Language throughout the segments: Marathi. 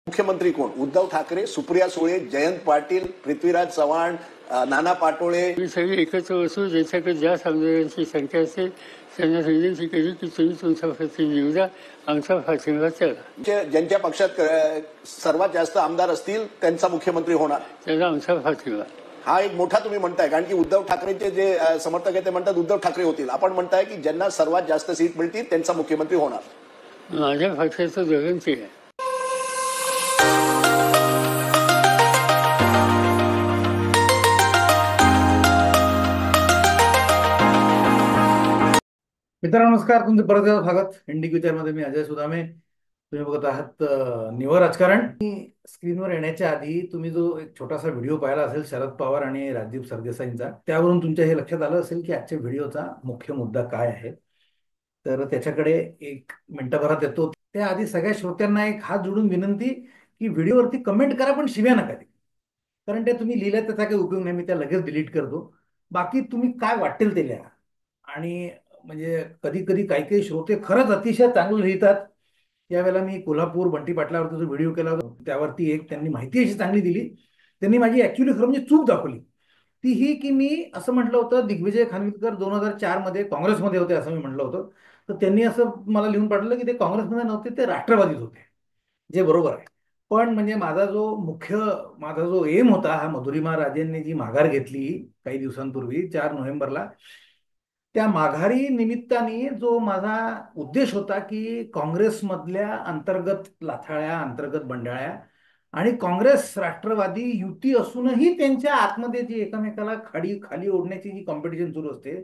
मुख्यमंत्री कोण? उद्धव ठाकरे, सुप्रिया सुळे, जयंत पाटील, पृथ्वीराज चव्हाण, नाना पाटोळे सगळे एकत्र असू, ज्यांच्याकडे जास्त आमदारांची संख्या असेल त्यांना विनंती केली की तुम्ही तुमचा प्रतिनिधी निवडा, आमचा पाठिंबा त्याला. ज्यांच्या पक्षात सर्वात जास्त आमदार असतील त्यांचा मुख्यमंत्री होणार, त्याला आमचा पाठिंबा. हा एक मोठा तुम्ही म्हणताय, कारण की उद्धव ठाकरेंचे जे समर्थक आहेत ते म्हणतात उद्धव ठाकरे होतील. आपण म्हणताय की ज्यांना सर्वात जास्त सीट मिळतील त्यांचा मुख्यमंत्री होणार. माझ्या पक्षाचं धोरण ते आहे. मित्रांनो नमस्कार, तुमचं परत स्वागत इंडिक विचारमध्ये. मी अजय सुदामे. तुम्ही बघत आहात निव्वळ राजकारण. स्क्रीनवर येण्याच्या आधी तुम्ही जो एक छोटासा व्हिडिओ पाहिला असेल शरद पवार आणि राजदीप सरदेसाईंचा, त्यावरून तुमच्या हे लक्षात आलं असेल की आजच्या व्हिडिओचा मुख्य मुद्दा काय आहे. तर त्याच्याकडे एक मिनिटभरात येतो. त्याआधी सगळ्या श्रोत्यांना एक हात जोडून विनंती की व्हिडिओवरती कमेंट करा, पण शिव्या नका देऊ, कारण ते तुम्ही लिहिलं त्याचा काही उपयोग नाही. मी त्या लगेच डिलीट करतो. बाकी तुम्ही काय वाटेल ते लिहा. आणि म्हणजे कधी कधी काही काही श्रोते खरंच अतिशय चांगलं लिहितात. यावेळेला मी कोल्हापूर बंटी पाटलावरती जो व्हिडिओ केला होता त्यावरती एक त्यांनी माहिती अशी चांगली दिली. त्यांनी माझी ऍक्च्युली खरं म्हणजे चूक दाखवली. ती ही की मी असं म्हटलं होतं दिग्विजय खानविलकर 2004 मध्ये काँग्रेसमध्ये होते असं मी म्हटलं होतं. तर त्यांनी असं मला लिहून पाठवलं की ते काँग्रेसमध्ये नव्हते, ते राष्ट्रवादीत होते, जे बरोबर आहे. पण म्हणजे माझा जो एम होता, हा मधुरिमा राजेंनी जी माघार घेतली काही दिवसांपूर्वी 4 नोव्हेंबरला, त्या माघारी निमित्ताने जो माझा उद्देश होता की काँग्रेसमधल्या अंतर्गत लाथाळ्या, अंतर्गत बंडाळ्या आणि काँग्रेस राष्ट्रवादी युती असूनही त्यांच्या आतमध्ये जी एकमेकाला खाली ओढण्याची जी कॉम्पिटिशन सुरू असते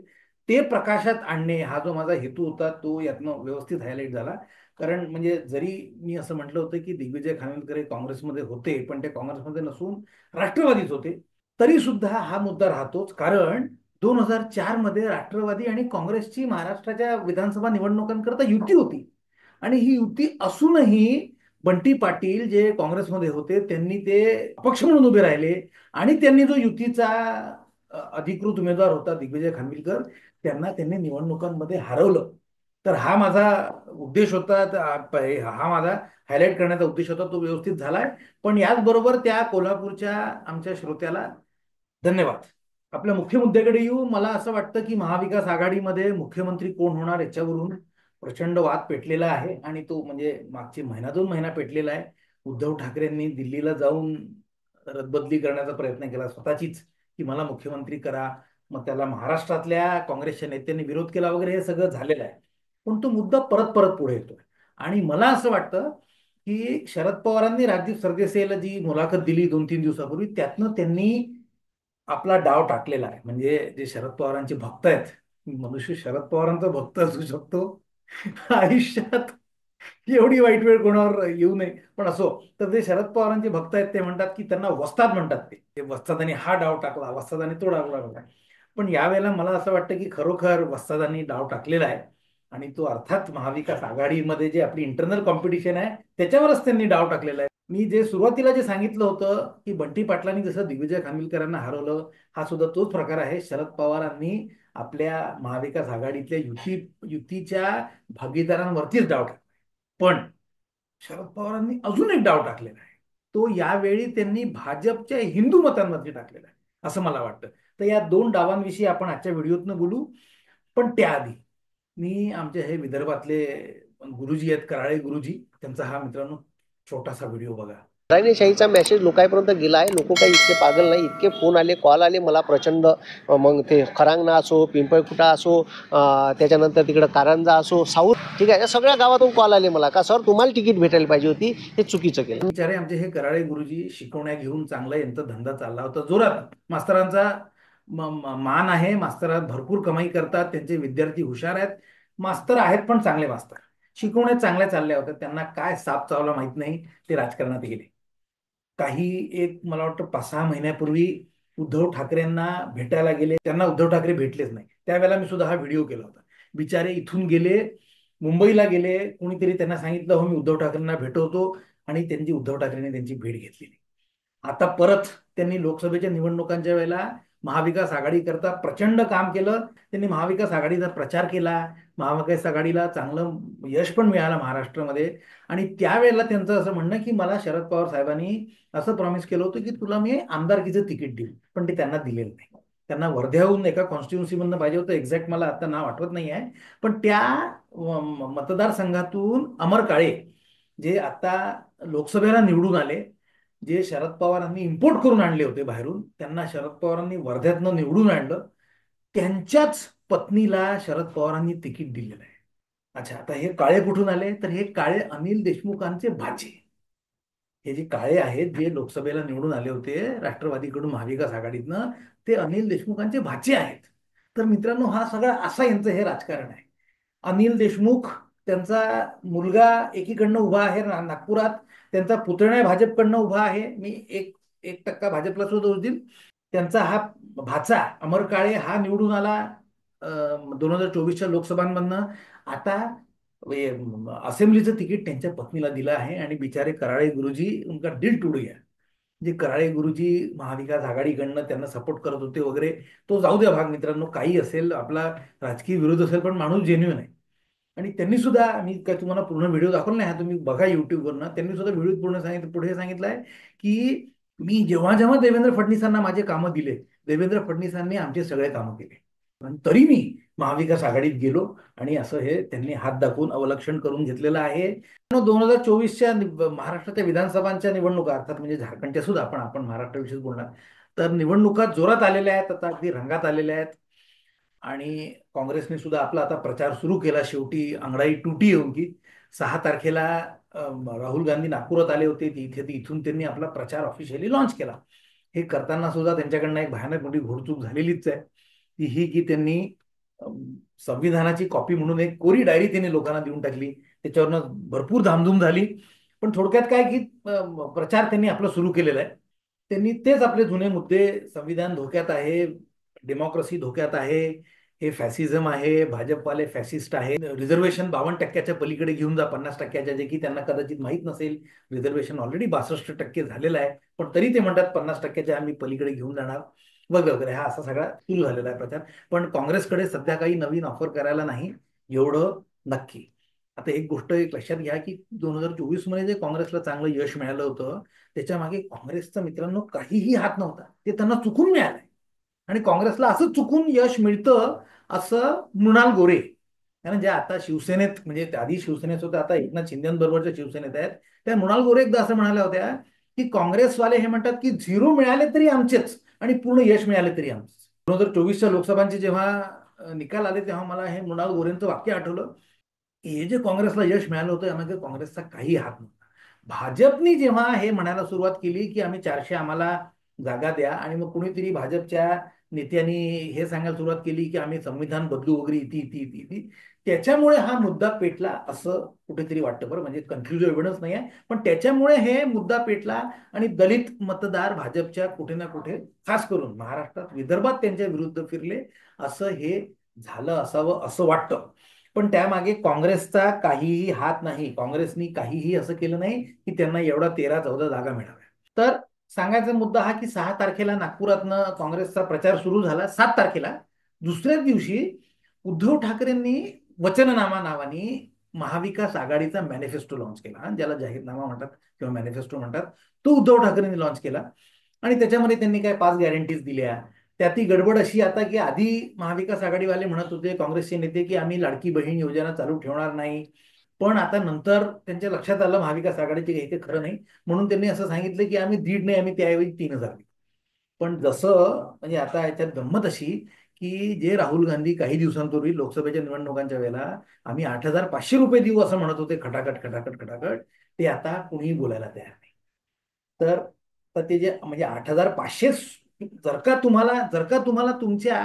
ते प्रकाशात आणणे, हा जो माझा हेतू होता तो यातनं व्यवस्थित हायलाईट झाला. कारण म्हणजे जरी मी असं म्हटलं होतं की दिग्विजय खानविलकर हे काँग्रेसमध्ये होते, पण ते काँग्रेसमध्ये नसून राष्ट्रवादीच होते, तरी सुद्धा हा मुद्दा राहतोच. कारण 2004 मध्ये राष्ट्रवादी आणि काँग्रेसची महाराष्ट्राच्या विधानसभा निवडणुकांकरता युती होती. आणि ही युती असूनही बंटी पाटील जे काँग्रेसमध्ये होते त्यांनी ते अपक्ष म्हणून उभे राहिले आणि त्यांनी जो युतीचा अधिकृत उमेदवार होता दिग्विजय खानविलकर, त्यांनी निवडणुकांमध्ये हरवलं. तर हा माझा उद्देश होता, हा माझा हायलाईट करण्याचा उद्देश होता, तो व्यवस्थित झालाय. पण याचबरोबर त्या कोल्हापूरच्या आमच्या श्रोत्याला धन्यवाद. आपल्या मुख्य मुद्द्याकडे येऊ. मला असं वाटतं की महाविकास आघाडीमध्ये मुख्यमंत्री कोण होणार याच्यावरून प्रचंड वाद पेटलेला आहे आणि तो म्हणजे मागची महिना 2 महिना पेटलेला आहे. उद्धव ठाकरेंनी दिल्लीला जाऊन रदबदली करण्याचा प्रयत्न केला स्वतःचीच, की मला मुख्यमंत्री करा. मग त्याला महाराष्ट्रातल्या काँग्रेसच्या नेत्यांनी विरोध केला वगैरे, हे सगळं झालेलं आहे. पण तो मुद्दा परत परत पुढे येतोय. आणि मला असं वाटतं की शरद पवारांनी राजदीप सरदेसाईला जी मुलाखत दिली 2-3 दिवसापूर्वी, त्यातनं त्यांनी आपला डाव टाकलेला आहे. म्हणजे जे शरद पवारांचे भक्त आहेत, मनुष्य शरद पवारांचा भक्त असू शकतो आयुष्यात, एवढी वाईट वेळ कोणावर येऊ नये, पण असो. तर जे शरद पवारांचे भक्त आहेत ते म्हणतात की त्यांना वस्ताद म्हणतात. ते वस्तादांनी हा डाव टाकला, वस्तादांनी तो डाव टाकला. पण यावेळेला मला असं वाटतं की खरोखर वस्तादांनी डाव टाकलेला आहे आणि तो अर्थात महाविकास आघाडीमध्ये जे आपली इंटरनल कॉम्पिटिशन आहे त्याच्यावरच त्यांनी डाव टाकलेला आहे. मी जे सुरुवातीला जे सांगितलं होतं की बंटी पाटलांनी जसं दिग्विजय खानविलकरांना हरवलं, हा सुद्धा तोच प्रकार आहे. शरद पवारांनी आपल्या महाविकास आघाडीतल्या युतीच्या भागीदारांवरतीच डाव टाकला. पण शरद पवारांनी अजून एक डाव टाकलेला आहे. तो यावेळी त्यांनी भाजपच्या हिंदू मतांवरती टाकलेला आहे असं मला वाटतं. तर या 2 डावांविषयी आपण आजच्या व्हिडिओतनं बोलू. पण त्याआधी मी आमचे हे विदर्भातले गुरुजी आहेत, कराळे गुरुजी, त्यांचा हा मित्रांनो छोटासा व्हिडिओ बघा. राणेशाहीचा मेसेज लोकांपर्यंत गेला आहे. लोक काही इतके पागल नाही. इतके फोन आले, कॉल आले मला प्रचंड. मग ते खरांगणा असो, पिंपळखुटा असो, त्याच्यानंतर तिकडं कारंजा असो, साऊथ, ठीक आहे, या सगळ्या गावातून कॉल आले मला का सर तुम्हाला तिकीट भेटायला पाहिजे होती, हे चुकीचं केलं. बिचारे आमचे हे कराळे गुरुजी शिकवण्या घेऊन चांगला यांचा धंदा चालला होता जोरात. मास्तरांचा मान आहे, मास्तर भरपूर कमाई करतात, त्यांचे विद्यार्थी हुशार आहेत, मास्तर आहेत पण चांगले मास्तर. शिकवण्या चांगल्या चालल्या होत्या. त्यांना काय साप चावला माहित नाही, ते राजकारणात गेले. एक मला वाटतं 5-6 महिन्यापूर्वी उद्धव ठाकरेंना भेटायला गेले. त्यांना उद्धव ठाकरे भेटलेच नाही. त्यावेळेला मी सुद्धा हा व्हिडिओ केला होता. बिचारे इथून गेले, मुंबईला गेले. कोणीतरी त्यांना सांगितलं हो मी उद्धव ठाकरेंना भेटवतो, आणि उद्धव ठाकरेंनी त्यांची भेट घेतली. आता परत त्यांनी लोकसभेच्या निवडणुकांच्या वेळेला महाविकास आघाडी करता प्रचंड काम केलं. त्यांनी महाविकास आघाडीचा प्रचार केला, महाविकास आघाडीला चांगलं यश पण मिळालं महाराष्ट्रामध्ये. आणि त्यावेळेला त्यांचं असं म्हणणं की मला शरद पवार साहेबांनी असं प्रॉमिस केलं होतं की तुला मी आमदारकीचं तिकीट देईल, पण ते त्यांना दिलेलं नाही. त्यांना वर्ध्याहून एका कॉन्स्टिट्युन्सीमधनं पाहिजे होतं, एक्झॅक्ट मला आता नाव आठवत नाही आहे. पण त्या मतदारसंघातून अमर काळे जे आता लोकसभेला निवडून आले, जे शरद पवारांनी इम्पोर्ट करून आणले होते बाहेरून, त्यांना शरद पवारांनी वर्ध्यातनं निवडून आणलं. त्यांच्याच पत्नीला शरद पवारांनी तिकीट दिलेलं आहे. अच्छा, आता हे काळे कुठून आले? तर हे काळे अनिल देशमुखांचे भाचे. हे जे काळे आहेत, जे लोकसभेला निवडून आले होते राष्ट्रवादीकडून महाविकास आघाडीतनं, ते अनिल देशमुखांचे भाचे आहेत. तर मित्रांनो, हा सगळा असा यांचं हे राजकारण आहे. अनिल देशमुख, त्यांचा मुलगा एकीकडनं उभा आहे नागपुरात, त्यांचा पुतण्या भाजपकडनं उभा आहे. मी 1% भाजपला सुद्धा दोष देईल. त्यांचा हा भाचा अमर काळे हा निवडून आला 2024च्या लोकसभांमधनं. आता असेंब्लीचं तिकीट त्यांच्या पत्नीला दिलं आहे. आणि बिचारे कराळे गुरुजी, उनका दिल टूट गया. जे कराळे गुरुजी महाविकास आघाडीकडनं त्यांना सपोर्ट करत होते वगैरे, तो जाऊ द्या भाग मित्रांनो, काही असेल, आपला राजकीय विरोध असेल, पण माणूस जेन्युइन आहे. आणि त्यांनी सुद्धा, मी काय तुम्हाला पूर्ण व्हिडिओ दाखवला नाही, तुम्ही बघा युट्यूबवरनं, त्यांनी सुद्धा व्हिडिओ पुढे सांगितलंय की मी जेव्हा जेव्हा देवेंद्र फडणवीसांना माझे कामं दिले, देवेंद्र फडणवीसांनी आमचे सगळे कामं केले, पण तरी मी महाविकास आघाडीत गेलो. आणि असं हे त्यांनी हात दाखवून अवलक्षण करून घेतलेलं आहे. 2024च्या महाराष्ट्राच्या विधानसभांच्या निवडणुका, अर्थात म्हणजे झारखंडच्या सुद्धा, आपण महाराष्ट्राविषयीच बोलणार, तर निवडणुका जोरात आलेल्या आहेत, आता अगदी रंगात आलेल्या आहेत. आणि काँग्रेसने सुद्धा आपला आता प्रचार सुरू केला. शेवटी अंगडाई तुटी येऊन की 6 तारखेला राहुल गांधी नागपुरात आले होते, इथून त्यांनी आपला प्रचार ऑफिशियली लॉन्च केला. हे करताना सुद्धा त्यांच्याकडनं एक भयानक मोठी घोडचूक झालेलीच आहे, ती ही की त्यांनी संविधानाची कॉपी म्हणून एक कोरी डायरी त्यांनी लोकांना देऊन टाकली. त्याच्यावरनं भरपूर धामधूम झाली. पण थोडक्यात काय की प्रचार त्यांनी आपला सुरू केलेला आहे. त्यांनी तेच आपले जुने मुद्दे, संविधान धोक्यात आहे, डेमोक्रेसी धोक्यात आहे, हे फॅसिझम आहे, भाजपवाले फॅसिस्ट आहे, रिझर्वेशन 52%च्या पलीकडे घेऊन जा 50%च्या, जे की त्यांना कदाचित माहीत नसेल. रिझर्वेशन ऑलरेडी 62% झालेलं आहे, पण तरी ते म्हणतात 50%च्या आम्ही पलीकडे घेऊन जाणार वगैरे वगैरे. हा असा सगळा सुरू झालेला आहे प्रचार. पण काँग्रेसकडे सध्या काही नवीन ऑफर करायला नाही, एवढं नक्की. आता एक गोष्ट लक्षात घ्या की 2024 मध्ये जे काँग्रेसला चांगलं यश मिळालं होतं, त्याच्या मागे काँग्रेसचा मित्रांनो काहीही हात नव्हता. ते त्यांना चुकून मिळालंय. आणि काँग्रेसला असं चुकून यश मिळतं असं मृणाल गोरे, कारण ज्या आता शिवसेनेत, म्हणजे आधी शिवसेनेत होत्या, आता एकनाथ शिंदेबरोबरच्या शिवसेनेत आहेत, त्या मृणाल गोरे एकदा असं म्हणाल्या होत्या की काँग्रेसवाले हे म्हणतात की 0 मिळाले तरी आमचेच आणि पूर्ण यश मिळाले तरी आमचेच. 2024च्या लोकसभांचे जेव्हा निकाल आले, तेव्हा मला हे मृणाल गोरेंचं वाक्य आठवलं. हे जे काँग्रेसला यश मिळालं होतं, यामध्ये काँग्रेसचा काही हात नव्हता. भाजपनी जेव्हा हे म्हणायला सुरुवात केली की आम्ही 400 आम्हाला जागा द्या, आणि मग कुणीतरी भाजपच्या नेत्यांनी हे सांगायला सुरुवात केली की आम्ही संविधान बदलू वगैरे, इति, त्याच्यामुळे हा मुद्दा पेटला असं कुठेतरी वाटतं. बरं, म्हणजे कन्फ्युजिव्ह एव्हिडन्स नाही आहे, पण त्याच्यामुळे हे मुद्दा पेटला. आणि दलित मतदार भाजपच्या कुठे ना कुठे, खास करून महाराष्ट्रात, विदर्भात त्यांच्या विरुद्ध फिरले, असं हे झालं असावं असं वाटतं. पण त्यामागे काँग्रेसचा काहीही हात नाही. काँग्रेसनी काहीही असं केलं नाही की त्यांना एवढा 13-14 जागा मिळाव्या. तर सांगायचा मुद्दा हा की 6 तारखेला नागपुरातनं काँग्रेसचा प्रचार सुरू झाला. 7 तारखेला दुसऱ्याच दिवशी उद्धव ठाकरेंनी वचननामा नावाने महाविकास आघाडीचा मॅनिफेस्टो लॉन्च केला, ज्याला जाहीरनामा म्हणतात किंवा मॅनिफेस्टो म्हणतात. तो उद्धव ठाकरेंनी लॉन्च केला. आणि त्याच्यामध्ये त्यांनी काय 5 गॅरंटीज दिल्या. त्यात गडबड अशी आता की आधी महाविकास आघाडीवाले म्हणत होते, काँग्रेसचे नेते, की आम्ही लाडकी बहीण योजना चालू ठेवणार नाही. पण आता नंतर त्यांच्या लक्षात आलं महाविकास आघाडीचे हे ते खरं नाही, म्हणून त्यांनी असं सांगितलं की आम्ही 1.5 नाही, आम्ही त्याऐवजी 3,000 देऊ. पण जसं, म्हणजे आता याच्यात गंमत अशी की जे राहुल गांधी काही दिवसांपूर्वी लोकसभेच्या निवडणुकांच्या वेळेला आम्ही 8,500 रुपये देऊ असं म्हणत होते, खटाखट खटाखट खटाखट, ते आता कुणीही बोलायला तयार नाही. तर ते जे, म्हणजे 8,500, जर का तुम्हाला तुमच्या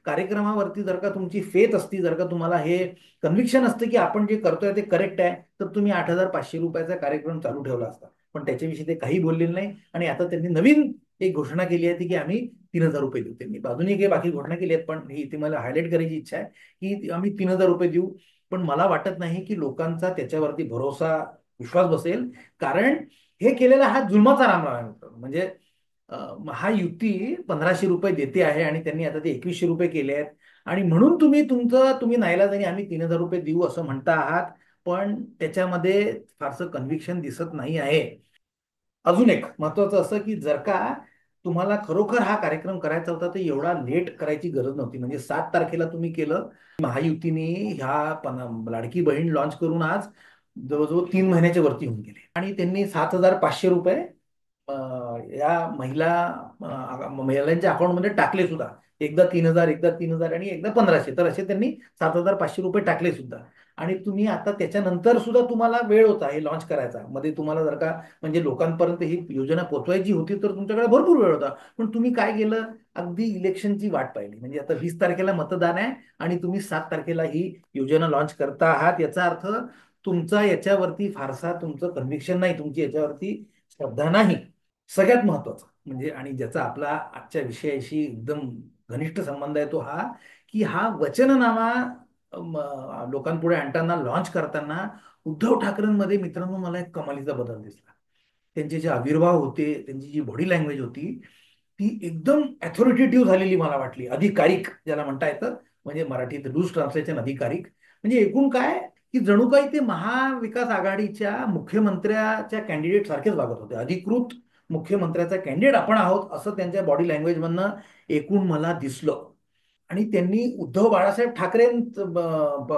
कार्यक्रमावरती जर का तुमची फेथ असती, जर का तुम्हाला हे कन्व्हिक्शन असतं की आपण जे करतोय ते करेक्ट आहे, तर तुम्ही 8,500 रुपयाचा कार्यक्रम चालू ठेवला असता. पण त्याच्याविषयी ते काही बोललेलं नाही. आणि आता त्यांनी नवीन एक घोषणा केली आहे की आम्ही 3,000 रुपये देऊ. त्यांनी बाजूने काही बाकी घोषणा केली आहेत, पण ही इथे मला हायलाईट करायची इच्छा आहे की आम्ही 3,000 रुपये देऊ. पण मला वाटत नाही की लोकांचा त्याच्यावरती भरोसा, विश्वास बसेल, कारण हे केलेला हा जुलमाचा रामराम. म्हणजे महायुती 1500 रुपये देते आहे आणि त्यांनी आता ते 2100 रुपये केले आहेत आणि म्हणून तुम्ही नाईलाजाने आम्ही 3000 रुपये देऊ असं म्हणता आहात, पण त्याच्यामध्ये फारसं कन्व्हिक्शन दिसत नाही आहे. अजून एक महत्वाचं असं की जर का तुम्हाला खरोखर हा कार्यक्रम करायचा होता तर एवढा लेट करायची गरज नव्हती. म्हणजे 7 तारखेला तुम्ही केलं. महायुतीने लाडकी बहीण लॉन्च करून आज जवळजवळ 3 महिन्याच्या वरती होऊन गेले आणि त्यांनी 7500 रुपये या महिलांच्या अकाउंटमध्ये टाकले सुद्धा. एकदा 3000, एकदा 3000 आणि एकदा 1500, तर असे त्यांनी 7500 रुपये टाकले सुद्धा. आणि तुम्ही आता त्याच्यानंतर सुद्धा तुम्हाला वेळ होता हे लॉन्च करायचा. मध्ये तुम्हाला जर का म्हणजे लोकांपर्यंत ही योजना पोहोचवायची होती तर तुमच्याकडे भरपूर वेळ होता. पण तुम्ही काय केलं, अगदी इलेक्शनची वाट पाहिली. म्हणजे आता 20 तारखेला मतदान आहे आणि तुम्ही 7 तारखेला ही योजना लॉन्च करता आहात. याचा अर्थ तुमचा याच्यावरती फारसा तुमचं कन्व्हिक्शन नाही, तुमची याच्यावरती श्रद्धा नाही. सगळ्यात महत्वाचं म्हणजे आणि ज्याचा आपला आजच्या विषयाशी एकदम घनिष्ठ संबंध आहे तो हा की हा वचननामा लोकांपुढे आणताना लॉन्च करताना उद्धव ठाकरेंमध्ये मित्रांनो मला एक कमालीचा बदल दिसला. त्यांचे जे आविर्भाव होते, त्यांची जी बॉडी लँग्वेज होती ती एकदम अथॉरिटेटिव्ह झालेली मला वाटली. अधिकारिक ज्याला म्हणता येतं, म्हणजे मराठीत लूज ट्रान्सलेशन अधिकारिक. म्हणजे एकूण काय की जणू काही ते महाविकास आघाडीच्या मुख्यमंत्र्याच्या कॅन्डिडेट सारखेच वागत होते. अधिकृत मुख्यमंत्र्याचा कॅन्डिडेट आपण आहोत असं त्यांच्या बॉडी लँग्वेजमधनं एकूण मला दिसलं. आणि त्यांनी उद्धव बाळासाहेब ठाकरे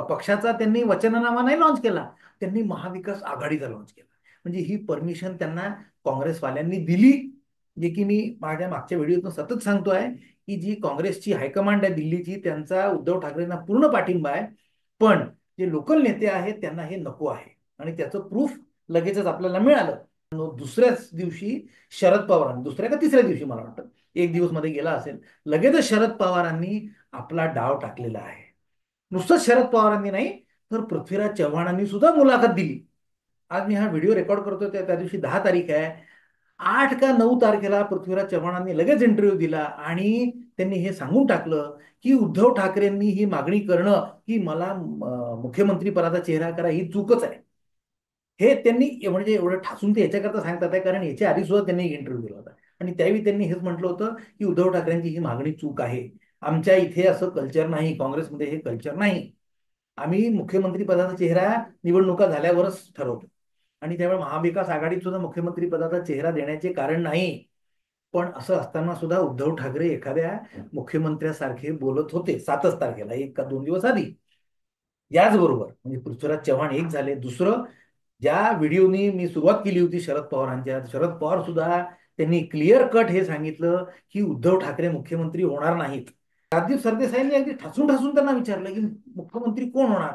पक्षाचा त्यांनी वचननामा नाही लॉन्च केला, त्यांनी महाविकास आघाडीचा लॉन्च केला. म्हणजे ही परमिशन त्यांना काँग्रेसवाल्यांनी दिली. जे की मी माझ्या मागच्या व्हिडिओतून सतत सांगतोय की जी काँग्रेसची हायकमांड आहे दिल्लीची त्यांचा उद्धव ठाकरेंना पूर्ण पाठिंबा आहे. पण जे लोकल नेते आहेत त्यांना हे नको आहे आणि त्याचं प्रूफ लगेचच आपल्याला मिळालं. दुसऱ्याच दिवशी शरद पवारांनी, दुसऱ्या का तिसऱ्या दिवशी मला वाटतं, एक दिवस मध्ये गेला असेल, लगेचच शरद पवारांनी आपला डाव टाकलेला आहे. नुसतंच शरद पवारांनी नाही तर पृथ्वीराज चव्हाणांनी सुद्धा मुलाखत दिली. आज मी हा व्हिडिओ रेकॉर्ड करतोय त्या दिवशी 10 तारीख आहे. 8 का 9 तारखेला पृथ्वीराज चव्हाणांनी लगेच इंटरव्ह्यू दिला आणि त्यांनी हे सांगून टाकलं की उद्धव ठाकरेंनी ही मागणी करणं की मला मुख्यमंत्री पदाचा चेहरा करा ही चूकच आहे. हे त्यांनी म्हणजे एवढं ठासून ते याच्याकरता सांगतात आहे कारण याच्या आधी सुद्धा त्यांनी एक इंटरव्ह्यू दिला होता आणि त्यावेळी त्यांनी हेच म्हटलं होतं की उद्धव ठाकरेंची ही मागणी चूक आहे. आमच्या इथे असं कल्चर नाही, काँग्रेसमध्ये हे कल्चर नाही. आम्ही मुख्यमंत्री पदाचा चेहरा निवडणुका झाल्यावरच ठरवतो आणि त्यामुळे महाविकास आघाडीत सुद्धा मुख्यमंत्री पदाचा चेहरा देण्याचे कारण नाही. पण असं असताना सुद्धा उद्धव ठाकरे एखाद्या मुख्यमंत्र्यासारखे बोलत होते 7 तारखेला, 1 का 2 दिवस आधी. याचबरोबर म्हणजे पृथ्वीराज चव्हाण एक झाले. दुसरं, ज्या व्हिडिओनी मी सुरुवात केली होती शरद पवारांच्या, शरद पवार सुद्धा त्यांनी क्लिअर कट हे सांगितलं की उद्धव ठाकरे मुख्यमंत्री होणार नाहीत. राजदीप सरदेसाईंनी अगदी ठासून ठासून त्यांना विचारलं की मुख्यमंत्री कोण होणार.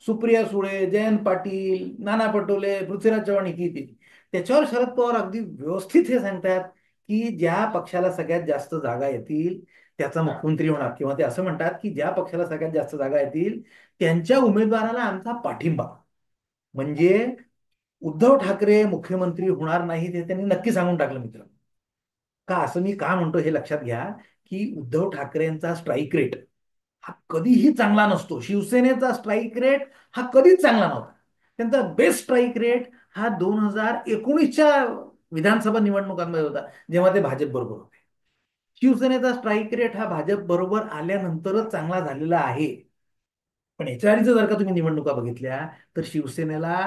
सुप्रिया सुळे, जयंत पाटील, नाना पटोले, पृथ्वीराज चव्हाण इथे. त्याच्यावर शरद पवार अगदी व्यवस्थित हे सांगतात की ज्या पक्षाला सगळ्यात जास्त जागा येतील त्याचा मुख्यमंत्री होणार, किंवा ते असं म्हणतात की ज्या पक्षाला सगळ्यात जास्त जागा येतील त्यांच्या उमेदवाराला आमचा पाठिंबा. म्हणजे उद्धव ठाकरे मुख्यमंत्री होणार नाहीत हे त्यांनी नक्की सांगून टाकलं मित्र. का असं मी का म्हणतो हे लक्षात घ्या की उद्धव ठाकरेंचा स्ट्राईक रेट हा कधीही चांगला नसतो. शिवसेनेचा स्ट्राईक रेट हा कधीच चांगला नव्हता. त्यांचा बेस्ट स्ट्राईक रेट हा 2019च्या विधानसभा निवडणुकांमध्ये होता जेव्हा ते भाजप बरोबर होते. शिवसेनेचा स्ट्राईक रेट हा भाजप बरोबर आल्यानंतरच चांगला झालेला आहे. पण याच्या आधीच जर का तुम्ही निवडणुका बघितल्या तर शिवसेनेला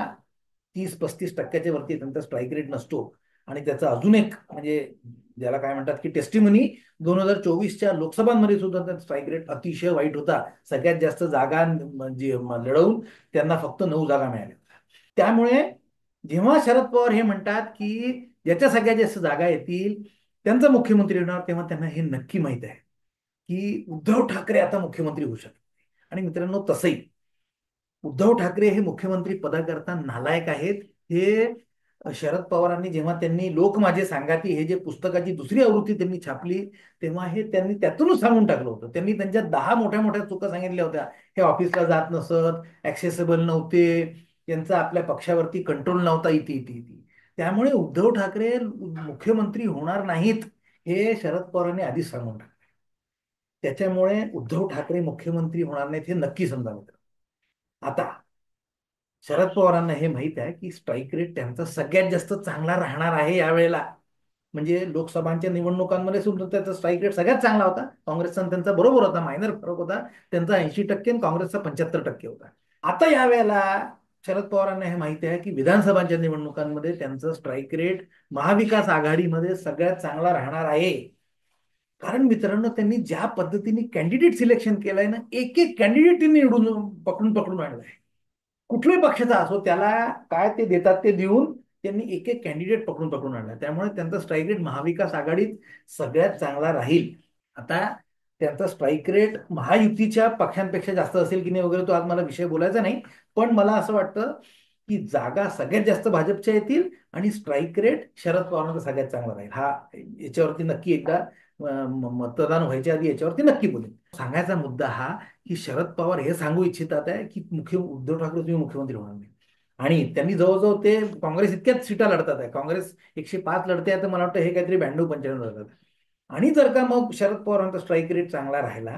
30-35% वरती त्यांचा स्ट्राईक रेट नसतो. आणि त्याचा अजून एक म्हणजे ज्याला काय म्हणतात की टेस्टिमनी, 2024च्या लोकसभांमध्ये सुद्धा त्यांचा स्ट्राईक रेट अतिशय वाईट होता. सगळ्यात जास्त जागा म्हणजे लढवून त्यांना फक्त 9 जागा मिळाल्या. त्यामुळे जेव्हा शरद पवार हे म्हणतात की ज्याच्या सगळ्यात जास्त जागा येतील त्यांचा मुख्यमंत्री होणार, तेव्हा त्यांना हे नक्की माहित आहे की उद्धव ठाकरे आता मुख्यमंत्री होऊ शकतात. आणि मित्रांनो तसंही उद्धव ठाकरे हे मुख्यमंत्री पदाकरता नालायक आहेत. हे शरद पवारांनी जेव्हा त्यांनी लोक माझे सांगाती हे जे पुस्तकाची दुसरी आवृत्ती त्यांनी छापली तेव्हा हे त्यांनी त्यातूनच सांगून टाकलं होतं. त्यांनी त्यांच्या 10 मोठ्या मोठ्या चुका सांगितल्या होत्या. हे ऑफिसला जात नसत, ऍक्सेसेबल नव्हते, त्यांचा आपल्या पक्षावरती कंट्रोल नव्हता, इथे. त्यामुळे उद्धव ठाकरे मुख्यमंत्री होणार नाहीत हे शरद पवारांनी आधीच सांगून टाकले. त्याच्यामुळे उद्धव ठाकरे मुख्यमंत्री होणार नाहीत हे नक्की समजा मित्र. आता शरद पवारांना हे माहित आहे की स्ट्राईक रेट त्यांचा सगळ्यात जास्त चांगला राहणार आहे यावेळेला. म्हणजे लोकसभांच्या निवडणुकांमध्ये सुद्धा त्याचा स्ट्राईक रेट सगळ्यात चांगला होता. काँग्रेसचा आणि त्यांचा बरोबर होता, मायनर फरक होता. त्यांचा 80% आणि काँग्रेसचा 75% होता. आता यावेळेला शरद पवारांना हे माहिती आहे की विधानसभांच्या निवडणुकांमध्ये त्यांचं स्ट्राईक रेट महाविकास आघाडीमध्ये सगळ्यात चांगला राहणार आहे. कारण मित्रांनो, त्यांनी ज्या पद्धतीने कॅन्डिडेट सिलेक्शन केलंय ना, एक एक कॅन्डिडेट त्यांनी निवडून पकडून पकडून आणलाय. कुठल्याही पक्षाचा असो त्याला काय ते देतात ते देऊन त्यांनी एक एक कॅन्डिडेट पकडून पकडून आणला. त्यामुळे त्यांचा स्ट्राईक रेट महाविकास आघाडीत सगळ्यात चांगला राहील. आता त्यांचा स्ट्राईक रेट महायुतीच्या पक्षांपेक्षा जास्त असेल की नाही वगैरे तो आज मला विषय बोलायचा नाही. पण मला असं वाटतं की जागा सगळ्यात जास्त भाजपच्या येतील आणि स्ट्राईक रेट शरद पवारांचा सगळ्यात चांगला राहील. हा याच्यावरती नक्की एकदा मतदान व्हायच्या आधी याच्यावरती नक्की बोलेल. सांगायचा मुद्दा हा की शरद पवार हे सांगू इच्छितात आहे की उद्धव ठाकरे तुम्ही मुख्यमंत्री होणार नाही. आणि त्यांनी जवळजवळ ते काँग्रेस इतक्याच सीटा लढतात आहे. काँग्रेस 105 लढते आहे तर मला वाटतं हे काहीतरी 92-95 लढतात. आणि जर का मग शरद पवारांचा स्ट्राईक रेट चांगला राहिला,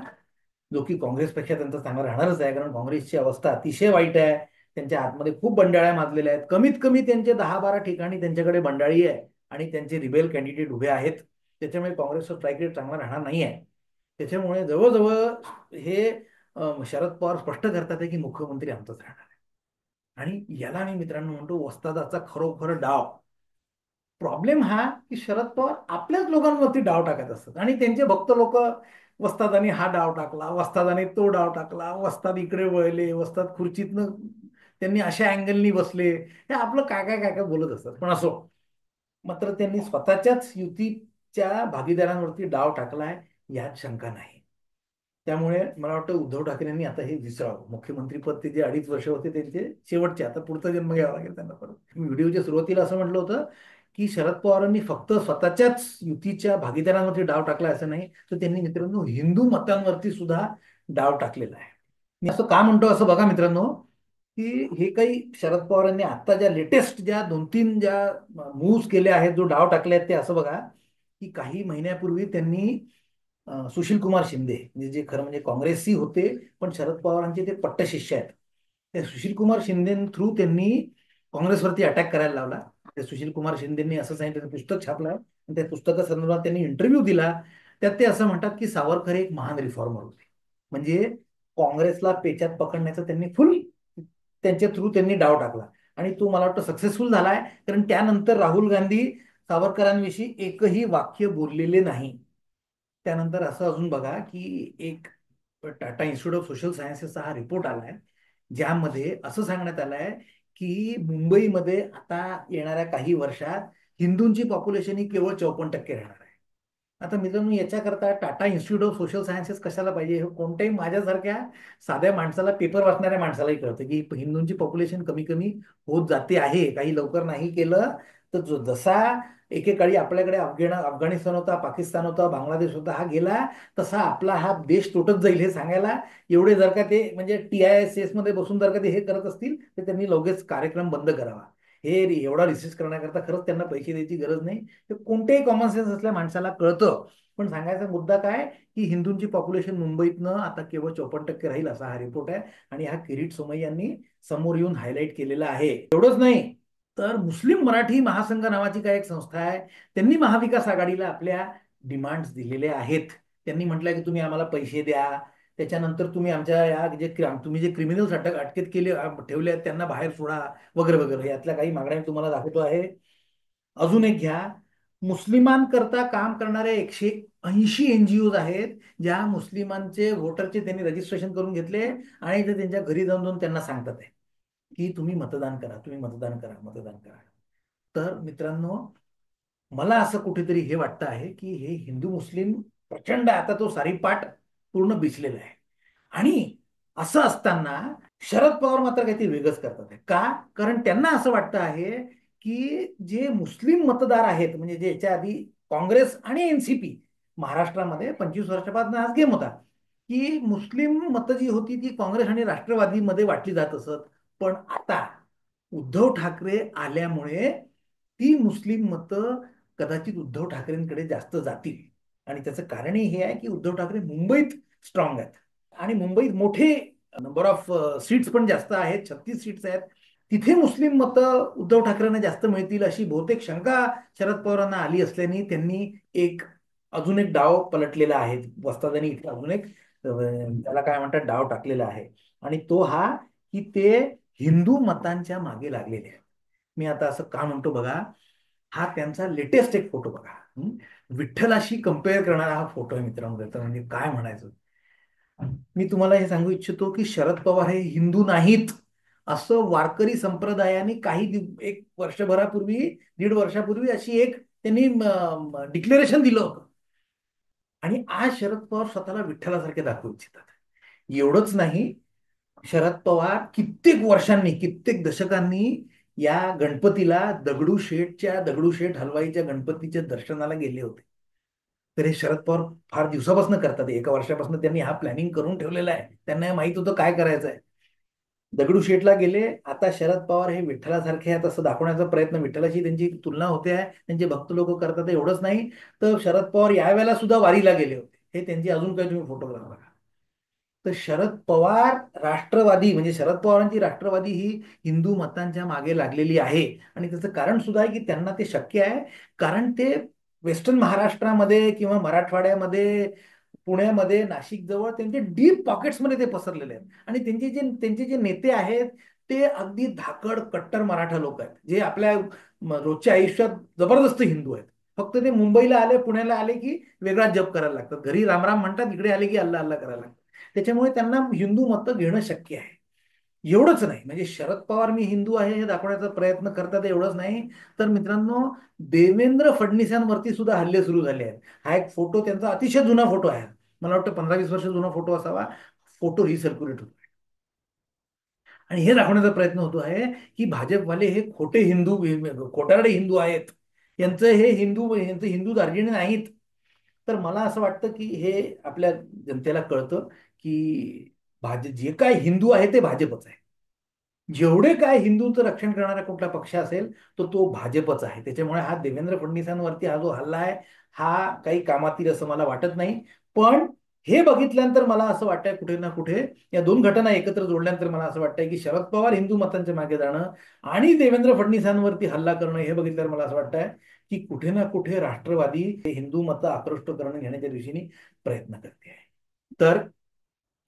जो की काँग्रेसपेक्षा त्यांचा चांगला राहणारच आहे, कारण काँग्रेसची अवस्था अतिशय वाईट आहे. त्यांच्या आतमध्ये खूप बंडाळ्या माजलेल्या आहेत. कमीत कमी त्यांचे 10-12 ठिकाणी त्यांच्याकडे बंडाळी आहे आणि त्यांचे रिबेल कॅन्डिडेट उभे आहेत. त्याच्यामुळे काँग्रेसचा स्ट्राईक रेट चांगला राहणार नाही आहे. त्याच्यामुळे जवळजवळ हे शरद पवार स्पष्ट करतात आहे की मुख्यमंत्री आमचाच राहणार आहे. आणि याला मी मित्रांनो म्हणतो वस्तादाचा खरोखर डाव. प्रॉब्लेम हा की शरद पवार आपल्याच लोकांवरती डाव टाकत असतात आणि त्यांचे भक्त लोक वस्तादाने हा डाव टाकला, वस्तादाने तो डाव टाकला, वस्ताद इकडे वळले, वस्ताद खुर्चीतनं त्यांनी अशा अँगलनी बसले, हे आपलं काय काय काय काय बोलत असतात. पण असो, मात्र त्यांनी स्वतःच्याच युतीच्या भागीदारांवरती डाव टाकलाय यात शंका नाही. त्यामुळे मला वाटतं उद्धव ठाकरेंनी आता हे विसरावं. मुख्यमंत्रीपद ते जे 2.5 वर्ष होते त्यांचे शेवटचे, आता पुढचा जन्म घ्यावा लागेल त्यांना परत. मी व्हिडिओच्या सुरुवातीला असं म्हटलं होतं की शरद पवारांनी फक्त स्वतःच्याच युतीच्या भागीदारांवरती डाव टाकला असं नाही, तर त्यांनी मित्रांनो हिंदू मतांवरती सुद्धा डाव टाकलेला आहे. मी असं का म्हणतो असं बघा मित्रांनो, की हे काही शरद पवारांनी आता ज्या लेटेस्ट ज्या 2-3 ज्या मूव्स केले आहेत, जो डाव टाकले आहेत, ते असं बघा की काही महिन्यापूर्वी त्यांनी सुशील कुमार शिंदे म्हणजे जे खरं म्हणजे काँग्रेसही होते पण शरद पवारांचे ते पट्टशिष्य आहेत, त्या सुशील कुमार शिंदे थ्रू त्यांनी काँग्रेसवरती अटॅक करायला लावला. त्या सुशील कुमार शिंदेनी असं सांगितलं, पुस्तक छापलं आणि त्या पुस्तकासंदर्भात त्यांनी इंटरव्ह्यू दिला. त्यात ते असं म्हणतात की सावरकर एक महान रिफॉर्मर होते. म्हणजे काँग्रेसला पेचात पकडण्याचं त्यांनी फुल त्यांच्या थ्रू त्यांनी डाव टाकला आणि तो मला वाटतं सक्सेसफुल झालाय. कारण त्यानंतर राहुल गांधी सावरकरांविषयी एकही वाक्य बोललेले नाही. त्यानंतर असं अजून बघा की एक टाटा इन्स्टिट्यूट ऑफ सोशल सायन्सेसचा हा रिपोर्ट आलाय, ज्यामध्ये असं सांगण्यात आलंय की मुंबईमध्ये आता येणाऱ्या काही वर्षात हिंदूंची पॉप्युलेशन ही केवळ 54% राहणार आहे. आता मित्रांनो, याच्याकरता Tata Institute of Social Sciences कशाला पाहिजे? हे कोणत्याही माझ्यासारख्या साध्या माणसाला, पेपर वाचणाऱ्या माणसालाही कळतं की हिंदूंची पॉप्युलेशन कमी कमी होत जाते आहे. काही लवकर नाही केलं तर जसा एकेकाळी आपल्याकडे अफगाणिस्तान होता, पाकिस्तान होता, बांगलादेश होता, हा गेला, तसा आपला हा देश तुटत जाईल हे सांगायला एवढे जर का ते म्हणजे TISS मध्ये बसून जर का ते हे करत असतील तर त्यांनी लगेच कार्यक्रम बंद करावा. हे एवढा रिसर्च करण्याकरता खरंच त्यांना पैसे द्यायची गरज नाही. हे कोणत्याही कॉमन सेन्स असल्या माणसाला कळतं. पण सांगायचा मुद्दा काय की हिंदूंची पॉप्युलेशन मुंबईतनं आता केवळ 54% राहील असा हा रिपोर्ट आहे आणि हा किरीट सोमय्या यांनी समोर येऊन हायलाईट केलेला आहे. एवढंच नाही तर मुस्लिम मराठी महासंघ नावाची काय एक संस्था आहे, त्यांनी महाविकास आघाडीला आपल्या डिमांड्स दिलेल्या आहेत. त्यांनी म्हटलंय की तुम्ही आम्हाला पैसे द्या, त्याच्यानंतर तुम्ही आमच्या या जे तुम्ही जे क्रिमिनल्स अटकेत केले ठेवले आहेत त्यांना बाहेर सोडा वगैरे वगैरे. यातल्या काही मागण्या मी तुम्हाला दाखवतो आहे. अजून एक घ्या, मुस्लिमांकरता काम करणारे 180 NGOज आहेत, ज्या मुस्लिमांचे वोटरचे त्यांनी रजिस्ट्रेशन करून घेतले आणि ते त्यांच्या घरी जाऊन जाऊन त्यांना सांगतात आहे की तुम्ही मतदान करा, तुम्ही मतदान करा, मतदान करा. तर मित्रांनो, मला असं कुठेतरी हे वाटतं आहे की हे हिंदू मुस्लिम प्रचंड आता तो सारीपाट पूर्ण बिचलेला आहे. आणि असं असताना शरद पवार मात्र काहीतरी वेगळंच करतात आहे. का? कारण त्यांना असं वाटतं आहे की जे मुस्लिम मतदार आहेत, म्हणजे जे याच्या आधी काँग्रेस आणि NCP महाराष्ट्रामध्ये 25 वर्षापासून आज गेम होता की मुस्लिम मतं जी होती ती काँग्रेस आणि राष्ट्रवादीमध्ये वाटली जात असत. पण आता उद्धव ठाकरे आल्यामुळे ती मुस्लिम मतं कदाचित उद्धव ठाकरेंकडे जास्त जातील. आणि त्याचं कारणही हे आहे की उद्धव ठाकरे मुंबईत स्ट्रॉंग आहेत आणि मुंबईत मोठे नंबर ऑफ सीट्स पण जास्त आहेत, 36 सीट्स आहेत. तिथे मुस्लिम मतं उद्धव ठाकरेंना जास्त मिळतील अशी बहुतेक शंका शरद पवारांना आली असल्याने त्यांनी अजून एक डाव पलटलेला आहे. वस्तादानी इथे अजून एक त्याला काय म्हणतात डाव टाकलेला आहे, आणि तो हा की ते हिंदू मतांच्या मागे लागलेले आहेत. मी आता असं का म्हणतो बघा, हा त्यांचा लेटेस्ट एक फोटो बघा. विठ्ठलाशी कम्पेअर करणारा हा फोटो आहे मित्रांनो. त्याचा म्हणजे काय म्हणायचं, मी तुम्हाला हे सांगू इच्छितो की शरद पवार हे हिंदू नाहीत असं वारकरी संप्रदायाने एक वर्षभरापूर्वी, 1.5 वर्षापूर्वी अशी एक त्यांनी डिक्लेरेशन दिलं होतं. आणि आज शरद पवार स्वतःला विठ्ठलासारखे दाखवू इच्छितात. एवढंच नाही, शरद पवार कित्येक वर्षांनी, कित्येक दशकांनी या गणपतीला दगडूशेठ हलवाईच्या गणपतीच्या दर्शनाला गेले होते. तर हे शरद पवार फार दिवसापासून करतात. 1 वर्षापासून त्यांनी हा प्लॅनिंग करून ठेवलेला आहे. त्यांना हे माहित होतं काय करायचं आहे. दगडूशेठला गेले. आता शरद पवार हे विठ्ठलासारखे आहेत असं दाखवण्याचा प्रयत्न, विठ्ठलाशी त्यांची तुलना होते आहे, त्यांचे भक्त लोक करतात. एवढंच नाही तर शरद पवार यावेळेला सुद्धा वारीला गेले होते. हे त्यांची अजून काही तुम्ही फोटोग्राफ बघा. तर शरद पवार राष्ट्रवादी, म्हणजे शरद पवारांची राष्ट्रवादी ही हिंदू मतांच्या मागे लागलेली आहे. आणि त्याचं कारण सुद्धा आहे की त्यांना ते शक्य आहे, कारण ते वेस्टर्न महाराष्ट्रामध्ये किंवा मराठवाड्यामध्ये, पुण्यामध्ये, नाशिक जवळ त्यांचे डीप पॉकेट्समध्ये ते पसरलेले आहेत. आणि त्यांचे जे नेते आहेत ते अगदी धाकड कट्टर मराठा लोक आहेत, जे आपल्या रोजच्या आयुष्यात जबरदस्त हिंदू आहेत. फक्त ते मुंबईला आले, पुण्याला आले की वेगळा जप करायला लागतात. घरी रामराम म्हणतात, इकडे आले की अल्ला अल्ला करायला लागतात. त्याच्यामुळे त्यांना हिंदू मतं घेणं शक्य आहे. एवढंच नाही, म्हणजे शरद पवार मी हिंदू आहे हे दाखवण्याचा प्रयत्न करतात. एवढंच नाही तर मित्रांनो, देवेंद्र फडणवीसांवरती सुद्धा हल्ले सुरू झाले आहेत. हा एक फोटो त्यांचा अतिशय जुना फोटो आहे. मला वाटतं 15-20 वर्ष जुना फोटो असावा. फोटो रिसर्क्युलेट होतो आणि हे दाखवण्याचा प्रयत्न होतो आहे की भाजपवाले हे खोटे हिंदू, खोटारडे हिंदू आहेत. यांचं हिंदू दार्जिने नाहीत. तर मला असं वाटतं की हे आपल्या जनतेला कळतं की जे काय हिंदू आहे ते भाजपच आहे. जेवढे काय हिंदूंचं रक्षण करणारा कुठला पक्ष असेल तर तो भाजपच आहे. त्याच्यामुळे हा देवेंद्र फडणवीसांवरती हा जो हल्ला आहे हा काही कामातील असं मला वाटत नाही. पण हे बघितल्यानंतर मला असं वाटतंय कुठे ना कुठे या दोन घटना एकत्र जोडल्यानंतर मला असं वाटतंय की शरद पवार हिंदू मतांच्या मागे जाणं आणि देवेंद्र फडणवीसांवरती हल्ला करणं हे बघितल्यावर मला असं वाटतंय की कुठे ना कुठे राष्ट्रवादी हिंदू मतं आकृष्ट करून घेण्याच्या दिशेने प्रयत्न करते आहे. तर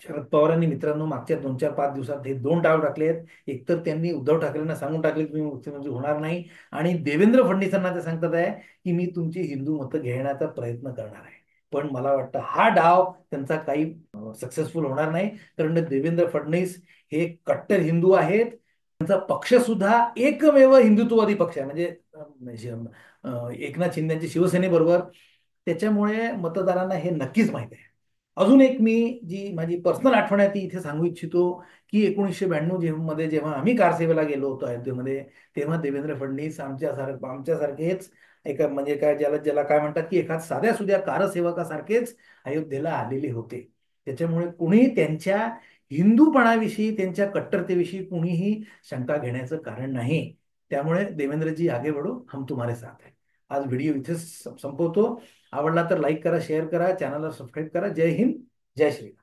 शरद पवारांनी मित्रांनो मागच्या 2-4-5 दिवसात हे 2 डाव टाकले आहेत. एकतर त्यांनी उद्धव ठाकरेंना सांगून टाकले की मी मुख्यमंत्री होणार नाही, आणि देवेंद्र फडणवीसांना ते सांगतात आहे की मी तुमची हिंदू मतं घेण्याचा प्रयत्न करणार आहे. पण मला वाटतं हा डाव त्यांचा काही सक्सेसफुल होणार नाही, कारण देवेंद्र फडणवीस हे कट्टर हिंदू आहेत. त्यांचा पक्ष सुद्धा एकमेव हिंदुत्ववादी पक्ष आहे, एकनाथ शिंदेची शिवसेनेबरोबर. त्याच्यामुळे मतदारांना हे नक्कीच माहिती आहे. अजून एक मी जी माझी पर्सनल आठवण आहे ती इथे सांगू इच्छितो की 1992 मध्ये जेव्हा आम्ही कारसेवेला गेलो होतो अयोध्येमध्ये, तेव्हा देवेंद्र फडणवीस आमच्यासारखेच म्हणजे काय ज्याला काय म्हणतात की एखाद साध्या सुध्या कारसेवकासारखेच अयोध्येला आलेले होते. त्याच्यामुळे कुणी त्यांच्या हिंदूपणाविषयी, त्यांच्या कट्टरतेविषयी कुणीही शंका घेण्याचं कारण नाही. त्यामुळे देवेंद्रजी आगे बढो, हम तुम्हारे साथ है. आज व्हिडिओ इथेच संपवतो. आवडला तर लाईक करा, शेअर करा, चॅनलला सबस्क्राईब करा. जय हिंद, जय श्रीराम.